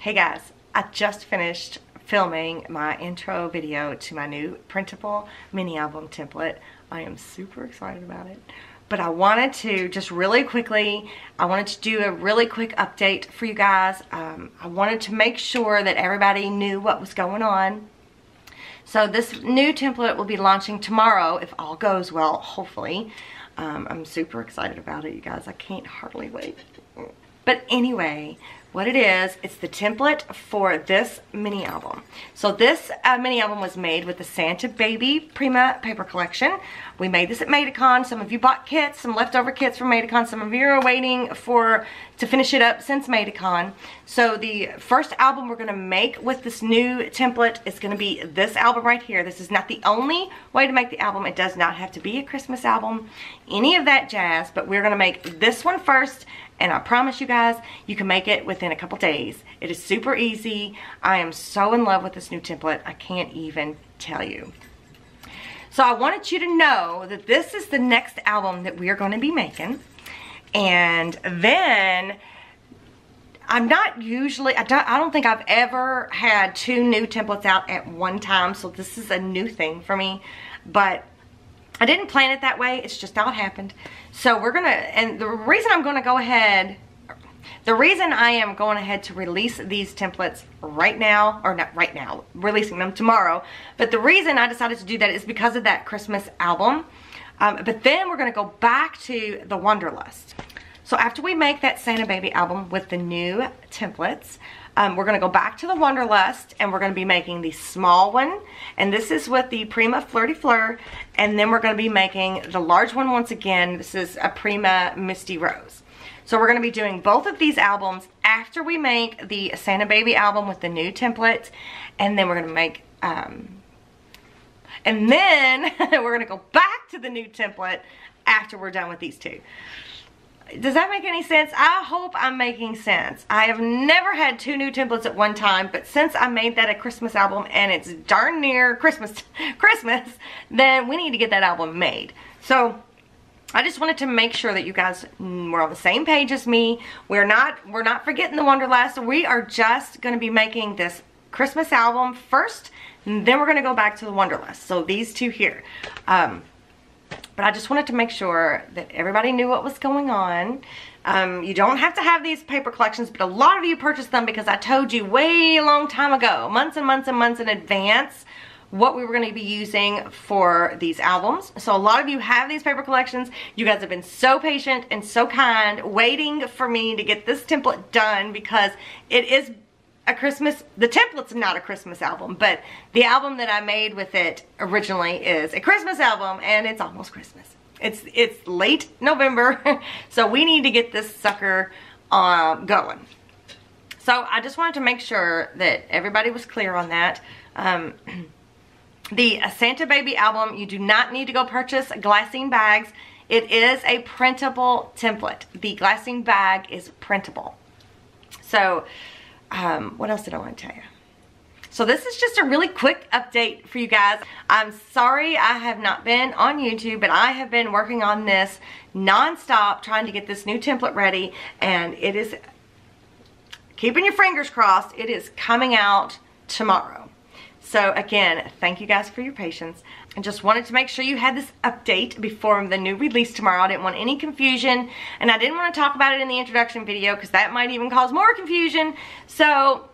Hey guys, I just finished filming my intro video to my new printable mini album template. I am super excited about it. But I wanted to just really quickly, I wanted to do a really quick update for you guys. I wanted to make sure that everybody knew what was going on. So this new template will be launching tomorrow if all goes well, hopefully. I'm super excited about it, you guys. I can't hardly wait. But anyway, what it is, it's the template for this mini album. So this mini album was made with the Santa Baby Prima paper collection. We made this at Madecon. Some of you bought kits, some leftover kits from Madecon. Some of you are waiting to finish it up since Madecon. So the first album we're gonna make with this new template is gonna be this album right here. This is not the only way to make the album. It does not have to be a Christmas album, any of that jazz, but we're gonna make this one first. And I promise you guys, you can make it within a couple days. It is super easy. I am so in love with this new template. I can't even tell you. So I wanted you to know that this is the next album that we are going to be making. And then, I don't think I've ever had two new templates out at one time. So this is a new thing for me. But I didn't plan it that way. It's just how it happened. So we're gonna, and the reason I am going ahead to release these templates right now, or not right now, releasing them tomorrow, but the reason I decided to do that is because of that Christmas album. But then we're gonna go back to the Wanderlust. So after we make that Santa Baby album with the new templates, we're going to go back to the Wanderlust, and we're going to be making the small one, and this is with the Prima Flirty Fleur, and then we're going to be making the large one once again. This is a Prima Misty Rose. So we're going to be doing both of these albums after we make the Santa Baby album with the new template, and then we're going to make, and then we're going to go back to the new template after we're done with these two. Does that make any sense? I hope I'm making sense. I have never had two new templates at one time, but since I made that a Christmas album and it's darn near Christmas, then we need to get that album made. So I just wanted to make sure that you guys were on the same page as me. We're not forgetting the Wanderlust. We are just going to be making this Christmas album first, and then we're going to go back to the Wanderlust. So these two here. But I just wanted to make sure that everybody knew what was going on. You don't have to have these paper collections, but a lot of you purchased them because I told you way a long time ago, months and months and months in advance, what we were going to be using for these albums. So a lot of you have these paper collections. You guys have been so patient and so kind, waiting for me to get this template done because it is a Christmas, the template's not a Christmas album, but the album that I made with it originally is a Christmas album, and it's almost Christmas. It's late November, so we need to get this sucker going. So I just wanted to make sure that everybody was clear on that. The Santa Baby album, you do not need to go purchase glassine bags. It is a printable template. The glassine bag is printable. So what else did I want to tell you? So this is just a really quick update for you guys. I'm sorry I have not been on YouTube, but I have been working on this non-stop trying to get this new template ready, and it is, keeping your fingers crossed, it is coming out tomorrow. So again, thank you guys for your patience. I just wanted to make sure you had this update before the new release tomorrow. I didn't want any confusion, and I didn't want to talk about it in the introduction video because that might even cause more confusion. So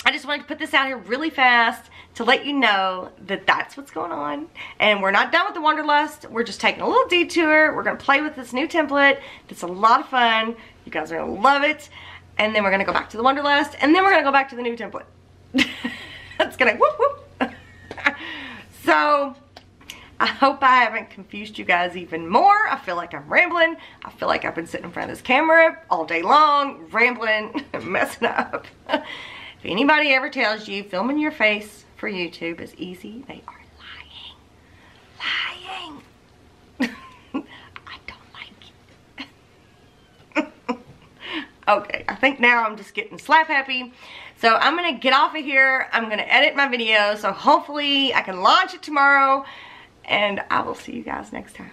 I just wanted to put this out here really fast to let you know that that's what's going on. And we're not done with the Wanderlust. We're just taking a little detour. We're going to play with this new template. It's a lot of fun. You guys are going to love it. And then we're going to go back to the Wanderlust, and then we're going to go back to the new template. That's gonna whoop whoop. So I hope I haven't confused you guys even more. I feel like I'm rambling. I feel like I've been sitting in front of this camera all day long, rambling, messing up. If anybody ever tells you filming your face for YouTube is easy, they are lying. I don't like it. Okay, I think now I'm just getting slap happy. So I'm going to get off of here. I'm going to edit my video. So hopefully I can launch it tomorrow. And I will see you guys next time.